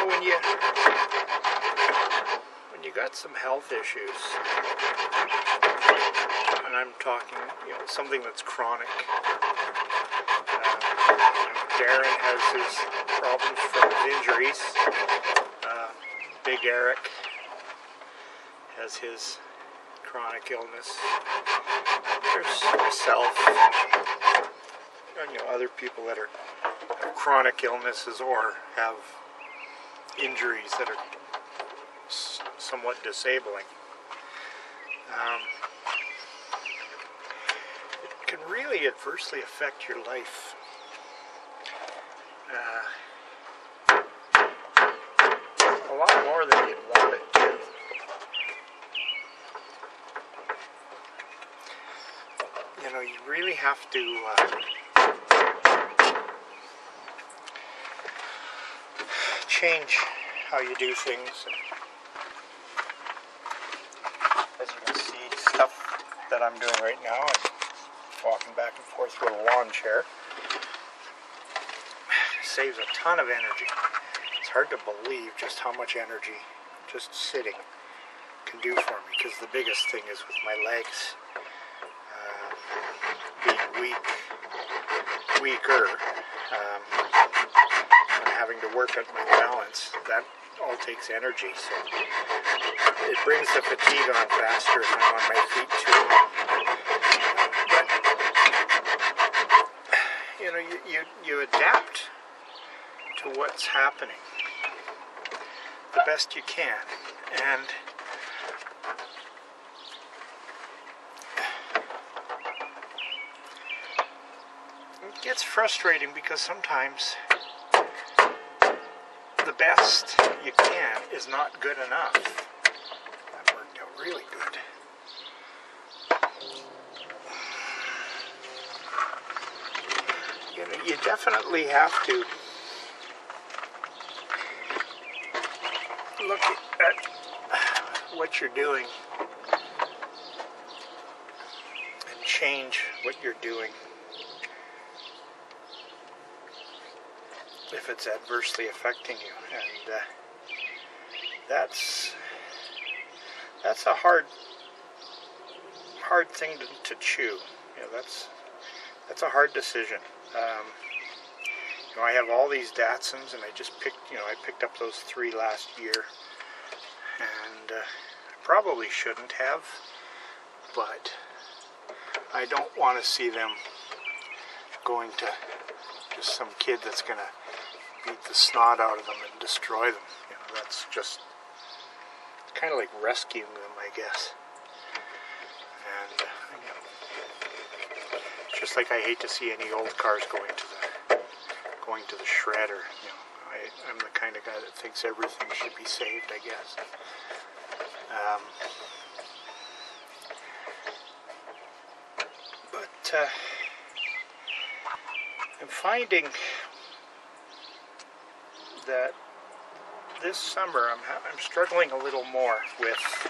know, when you got some health issues, and I'm talking, you know, something that's chronic. Darren has his problems from his injuries. Big Eric has his chronic illness. There's myself, and, you know, other people that have chronic illnesses or have injuries that are somewhat disabling. It can really adversely affect your life. A lot more than you'd want it to. You know, you really have to change how you do things. As you can see, stuff that I'm doing right now, I'm walking back and forth with a lawn chair. Saves a ton of energy. It's hard to believe just how much energy just sitting can do for me, because the biggest thing is with my legs being weaker, and having to work at my balance. That all takes energy, so it brings the fatigue on faster if I'm on my feet too long. But, you know, you adapt to what's happening the best you can, and it gets frustrating because sometimes the best you can is not good enough. That worked out really good. You know, you definitely have to look at what you're doing and change what you're doing if it's adversely affecting you. And that's a hard thing to chew. You know, that's a hard decision. You know, I have all these Datsuns, and I picked up those 3 last year, and I probably shouldn't have, but I don't want to see them going to just some kid that's going to beat the snot out of them and destroy them. You know, that's just kind of like rescuing them, I guess. And you know, just like I hate to see any old cars going to the shredder. You know, I'm the kind of guy that thinks everything should be saved, I guess. But I'm finding that this summer I'm struggling a little more with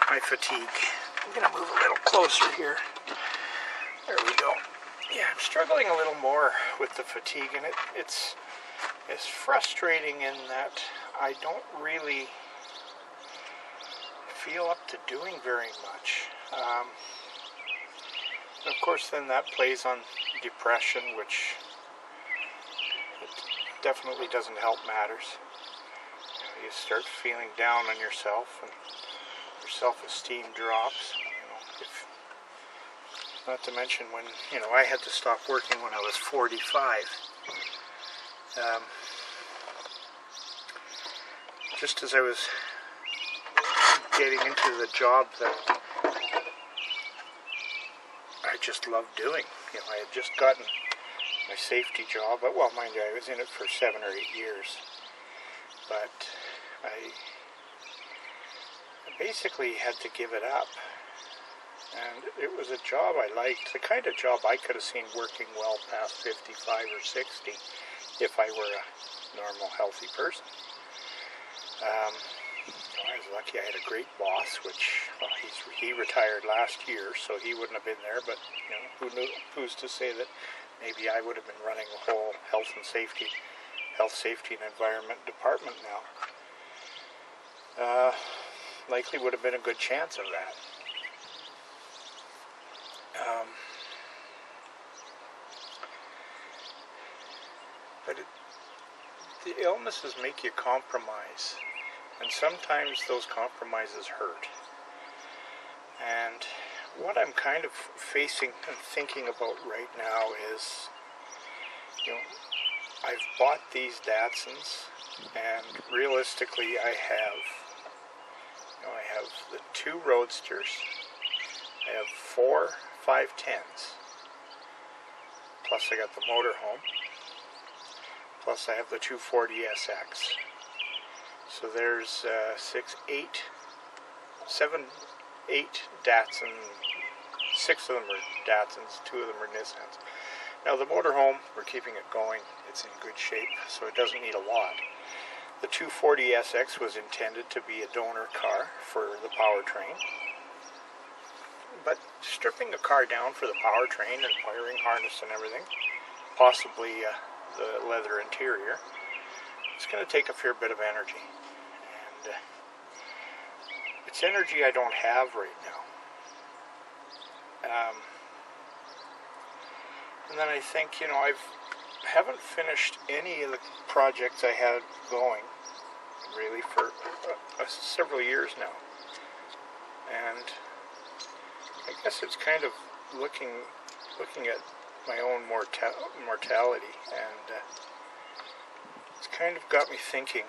my fatigue. I'm going to move a little closer here. There we go. Yeah, I'm struggling a little more with the fatigue, and it's frustrating in that I don't really feel up to doing very much. And of course, then that plays on depression, which it definitely doesn't help matters. You know, you start feeling down on yourself, and your self-esteem drops. And, you know, not to mention when, you know, I had to stop working when I was 45. Just as I was getting into the job that I just loved doing. You know, I had just gotten my safety job, but, well, mind you, I was in it for 7 or 8 years. But I basically had to give it up. And it was a job I liked, the kind of job I could have seen working well past 55 or 60 if I were a normal, healthy person. I was lucky I had a great boss, which, well, he retired last year, so he wouldn't have been there, but, you know, who's to say that maybe I would have been running the whole health, safety and environment department now. Likely would have been a good chance of that. But the illnesses make you compromise, and sometimes those compromises hurt. And what I'm kind of facing and thinking about right now is, I've bought these Datsuns, and realistically I have the 2 Roadsters, I have 4 510s, plus I got the motorhome, plus I have the 240SX. So there's 8 Datsun. 6 of them are Datsuns, 2 of them are Nissans. Now the motorhome, we're keeping it going. It's in good shape, so it doesn't need a lot. The 240SX was intended to be a donor car for the powertrain. But stripping a car down for the powertrain and wiring harness and everything, possibly the leather interior, it's going to take a fair bit of energy. And it's energy I don't have right now. And then I think, I haven't finished any of the projects I had going, really, for several years now. And I guess it's kind of looking at my own mortality, and it's kind of got me thinking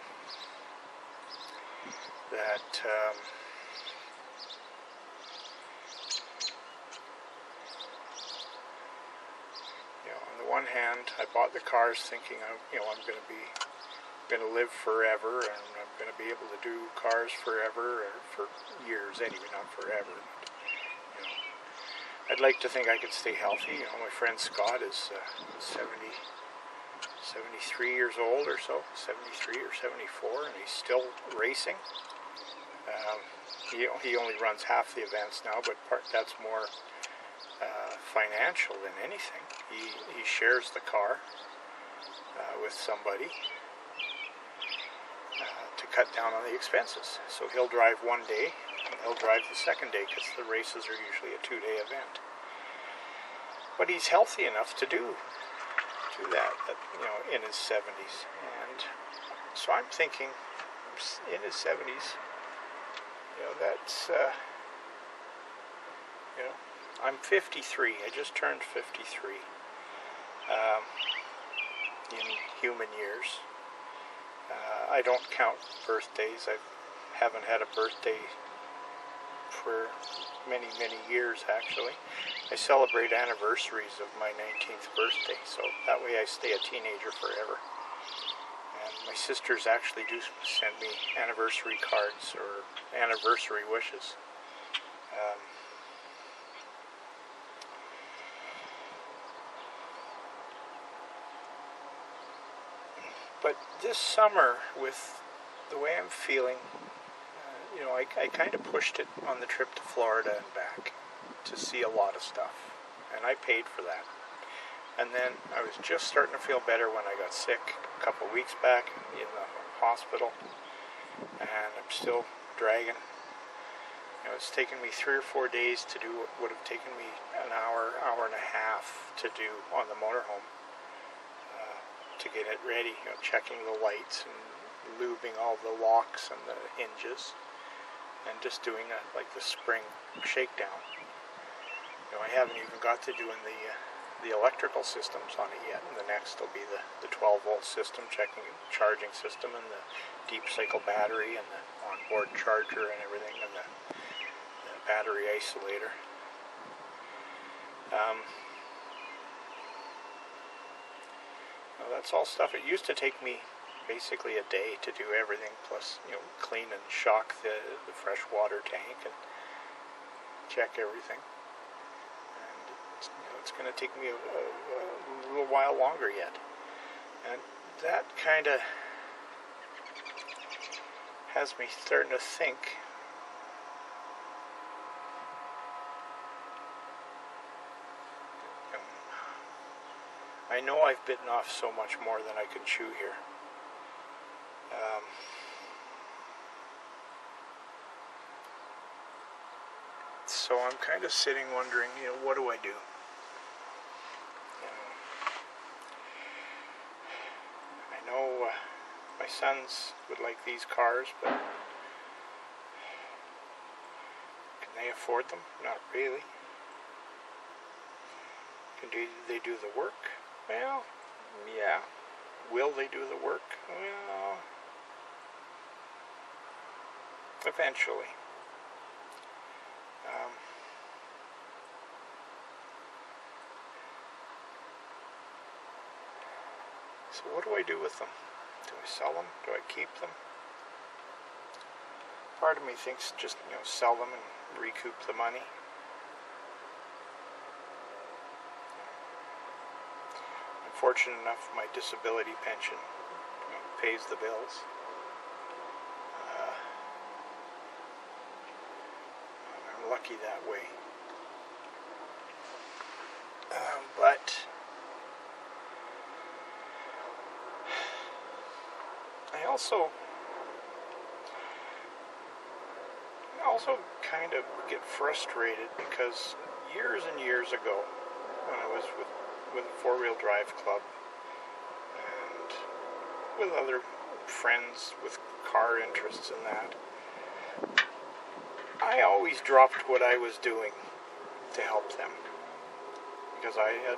that on the one hand, I bought the cars thinking I'm going to live forever, and I'm going to be able to do cars forever, or for years anyway, not forever. I'd like to think I could stay healthy. My friend Scott is 73 years old or so, 73 or 74, and he's still racing. He only runs half the events now, but that's more financial than anything. He shares the car with somebody to cut down on the expenses. So he'll drive one day, and he'll drive the second day, because the races are usually a 2-day event. But he's healthy enough to do that, in his 70s. And so I'm thinking, in his 70s, that's, I'm 53. I just turned 53 in human years. I don't count birthdays. I haven't had a birthday for many, many years, actually. I celebrate anniversaries of my 19th birthday, so that way I stay a teenager forever. And my sisters actually do send me anniversary cards or anniversary wishes. But this summer, with the way I'm feeling, I kind of pushed it on the trip to Florida and back to see a lot of stuff, and I paid for that. And then I was just starting to feel better when I got sick a couple of weeks back in the hospital, and I'm still dragging. It's taken me 3 or 4 days to do what would have taken me an hour and a half to do on the motorhome, to get it ready, checking the lights and lubing all the locks and the hinges, and just doing the spring shakedown. I haven't even got to doing the electrical systems on it yet, and the next will be the 12-volt system, charging system, and the deep cycle battery, and the onboard charger and everything, and the battery isolator. That's all stuff. It used to take me basically a day to do everything, plus clean and shock the fresh water tank and check everything. And it's going to take me a little while longer yet. And that kind of has me starting to think, I know I've bitten off so much more than I can chew here. So I'm kind of sitting wondering, what do I do? I know my sons would like these cars, but can they afford them? Not really. Can they do the work? Well, yeah. Will they do the work? Well, eventually. So what do I do with them? Do I sell them? Do I keep them? Part of me thinks just, sell them and recoup the money. I'm fortunate enough my disability pension pays the bills. I'm lucky that way. But I also kind of get frustrated because years and years ago, when I was with a four-wheel drive club and with other friends with car interests in that, I always dropped what I was doing to help them because I had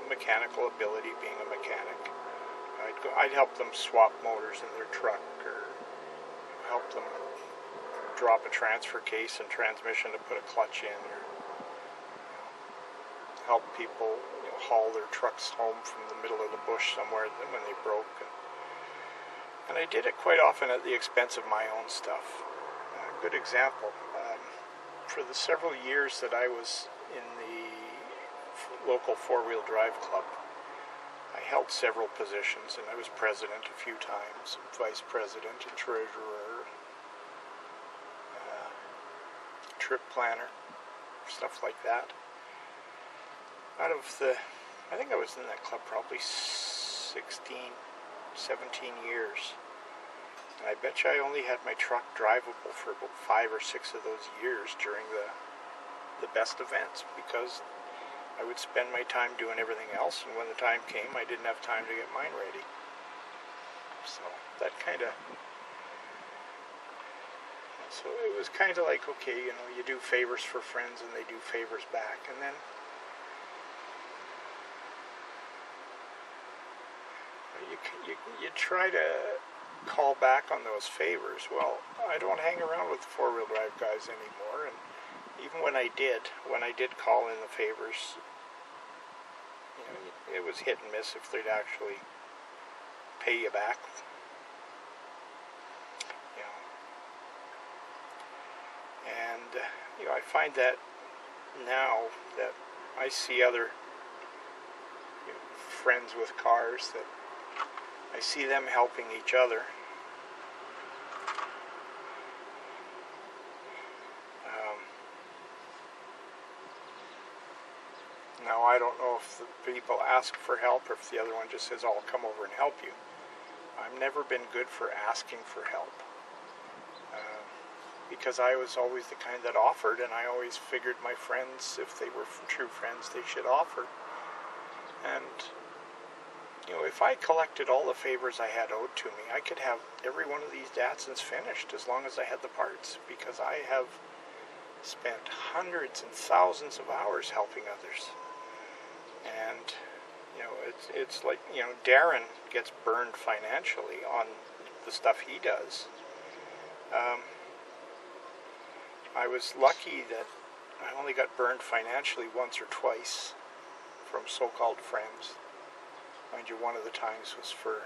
mechanical ability being a mechanic. I'd help them swap motors in their truck or help them drop a transfer case and transmission to put a clutch in, or help people haul their trucks home from the middle of the bush somewhere when they broke. And I did it quite often at the expense of my own stuff. A good example, for the several years that I was in the local four-wheel drive club, I held several positions, and I was president a few times, vice president and treasurer, trip planner, stuff like that. I think I was in that club probably 16, 17 years. And I bet you I only had my truck drivable for about 5 or 6 of those years during the best events, because I would spend my time doing everything else, and when the time came, I didn't have time to get mine ready. So so it was kind of like, okay, you do favors for friends and they do favors back, and then you try to call back on those favors. Well, I don't hang around with the four-wheel drive guys anymore, and even when I did call in the favors, it was hit and miss if they'd actually pay you back. And I find that now that I see other friends with cars, that I see them helping each other. Now, I don't know if the people ask for help or if the other one just says, "Oh, I'll come over and help you." I've never been good for asking for help. Because I was always the kind that offered, and I always figured my friends, if they were true friends, they should offer. And, if I collected all the favors I had owed to me, I could have every one of these Datsuns finished as long as I had the parts, because I have spent hundreds and thousands of hours helping others. And, it's like, Darren gets burned financially on the stuff he does. I was lucky that I only got burned financially once or twice from so-called friends. Mind you, one of the times was for,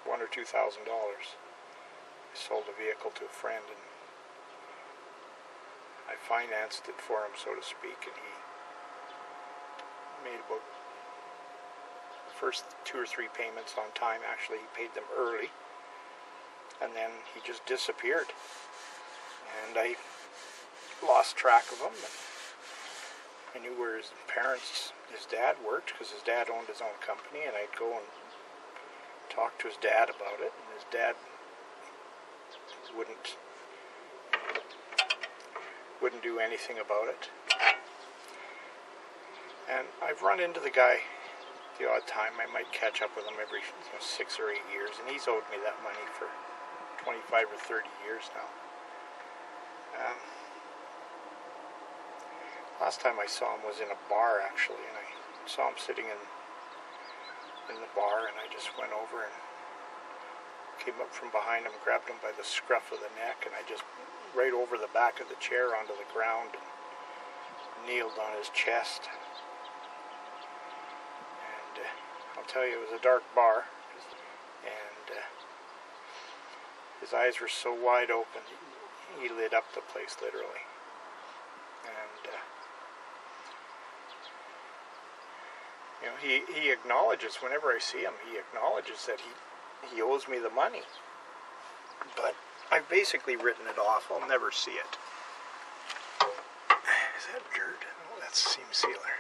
$1,000 or $2,000. I sold a vehicle to a friend, and I financed it for him, so to speak, and he made about the first 2 or 3 payments on time. Actually, he paid them early. And then he just disappeared, and I lost track of him. I knew where his dad worked, because his dad owned his own company, and I'd go and talk to his dad about it, and his dad wouldn't do anything about it. And I've run into the guy the odd time. I might catch up with him every 6 or 8 years, and he's owed me that money for 25 or 30 years now. Last time I saw him was in a bar, actually, and I saw him sitting in the bar, and I just went over and came up from behind him, grabbed him by the scruff of the neck, and I just right over the back of the chair onto the ground and kneeled on his chest. And I'll tell you, it was a dark bar, and his eyes were so wide open, he lit up the place, literally. And he acknowledges, whenever I see him, he acknowledges that he owes me the money. But I've basically written it off. I'll never see it. Is that dirt? Oh, that's seam sealer.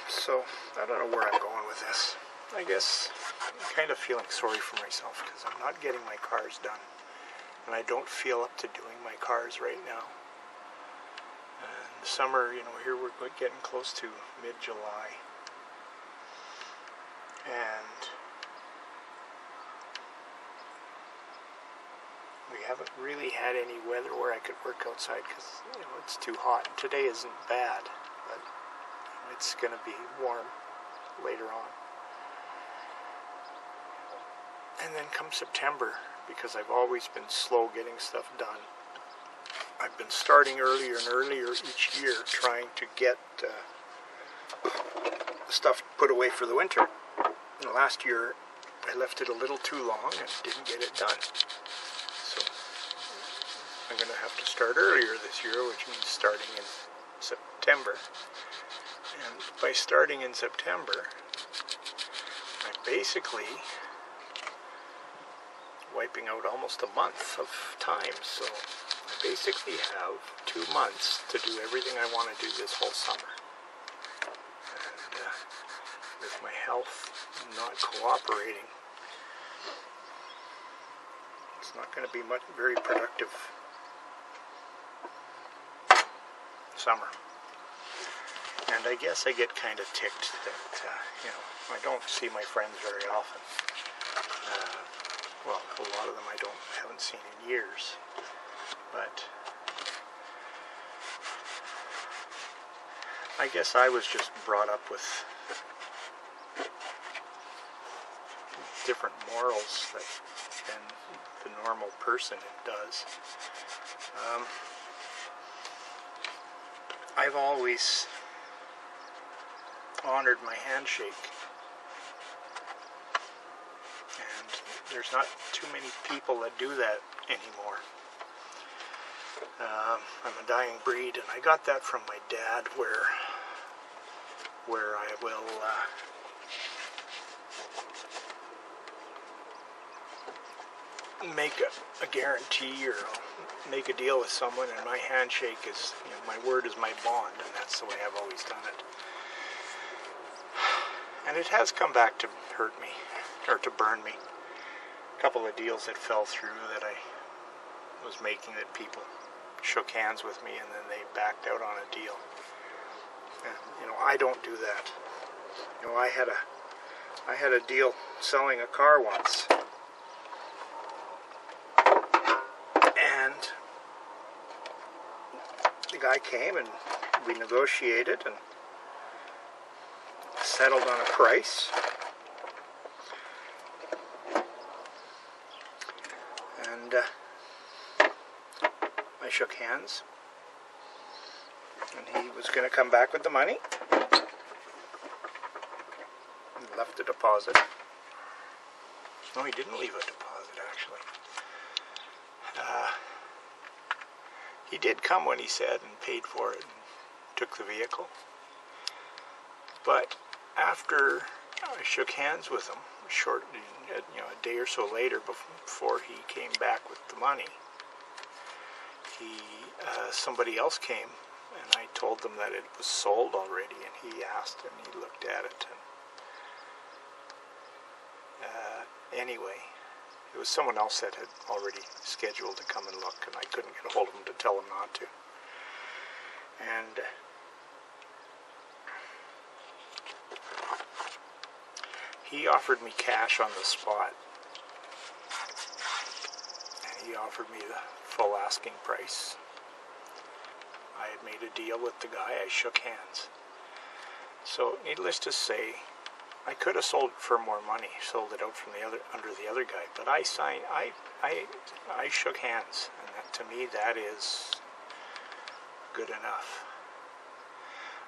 So, I don't know where I'm going with this. I guess I'm kind of feeling sorry for myself because I'm not getting my cars done. And I don't feel up to doing my cars right now. And the summer, here we're getting close to mid-July. And we haven't really had any weather where I could work outside because, it's too hot. Today isn't bad, but it's going to be warm later on. And then come September, because I've always been slow getting stuff done, I've been starting earlier and earlier each year trying to get stuff put away for the winter. And last year I left it a little too long and didn't get it done. So I'm going to have to start earlier this year, which means starting in September. And by starting in September, I'm basically wiping out almost a month of time. So I basically have 2 months to do everything I want to do this whole summer. And with my health not cooperating, it's not going to be very productive summer. And I guess I get kind of ticked that, I don't see my friends very often. Well, a lot of them I haven't seen in years. But I guess I was just brought up with different morals than the normal person does. I've always honored my handshake, and there's not too many people that do that anymore. I'm a dying breed, and I got that from my dad, where I will make a guarantee or make a deal with someone, and my handshake is, my word is my bond, and that's the way I've always done it. And it has come back to hurt me, or to burn me. A couple of deals that fell through that I was making, that people shook hands with me and then they backed out on a deal. And, I don't do that. I had a deal selling a car once. And the guy came and we negotiated and settled on a price. And I shook hands. And he was going to come back with the money. He left a deposit. No, he didn't leave a deposit, actually. He did come when he said and paid for it and took the vehicle. But after I shook hands with him, a day or so later, before he came back with the money, somebody else came, and I told them that it was sold already, and he asked and he looked at it. And anyway, it was someone else that had already scheduled to come and look, and I couldn't get a hold of him to tell him not to. And he offered me cash on the spot, and he offered me the full asking price. I had made a deal with the guy. I shook hands. So, needless to say, I could have sold it for more money, sold it out from under the other guy, but I shook hands, and that, to me, that is good enough.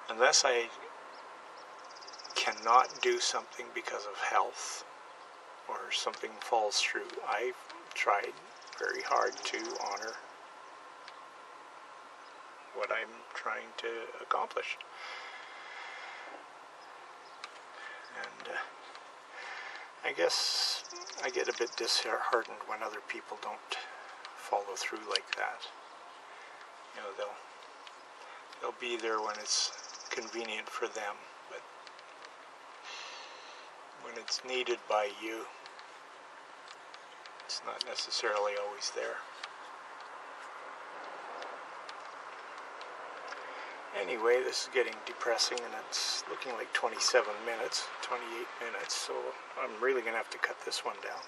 Unless I cannot do something because of health or something falls through, I've tried very hard to honor what I'm trying to accomplish. And I guess I get a bit disheartened when other people don't follow through like that. You know, they'll be there when it's convenient for them, but when it's needed by you, it's not necessarily always there. Anyway, this is getting depressing, and it's looking like 27 minutes, 28 minutes, so I'm really going to have to cut this one down.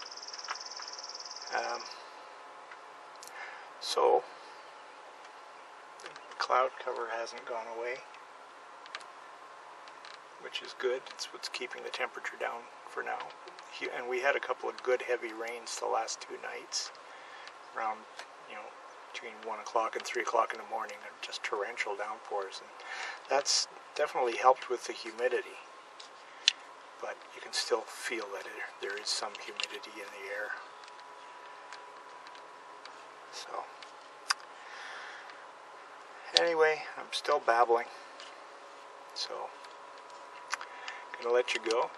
So, the cloud cover hasn't gone away, which is good. It's what's keeping the temperature down for now. And we had a couple of good heavy rains the last 2 nights, around, between 1 o'clock and 3 o'clock in the morning, and just torrential downpours, and that's definitely helped with the humidity, but you can still feel that there is some humidity in the air. So anyway, I'm still babbling, so I'm gonna let you go.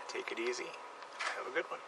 Take it easy. Have a good one.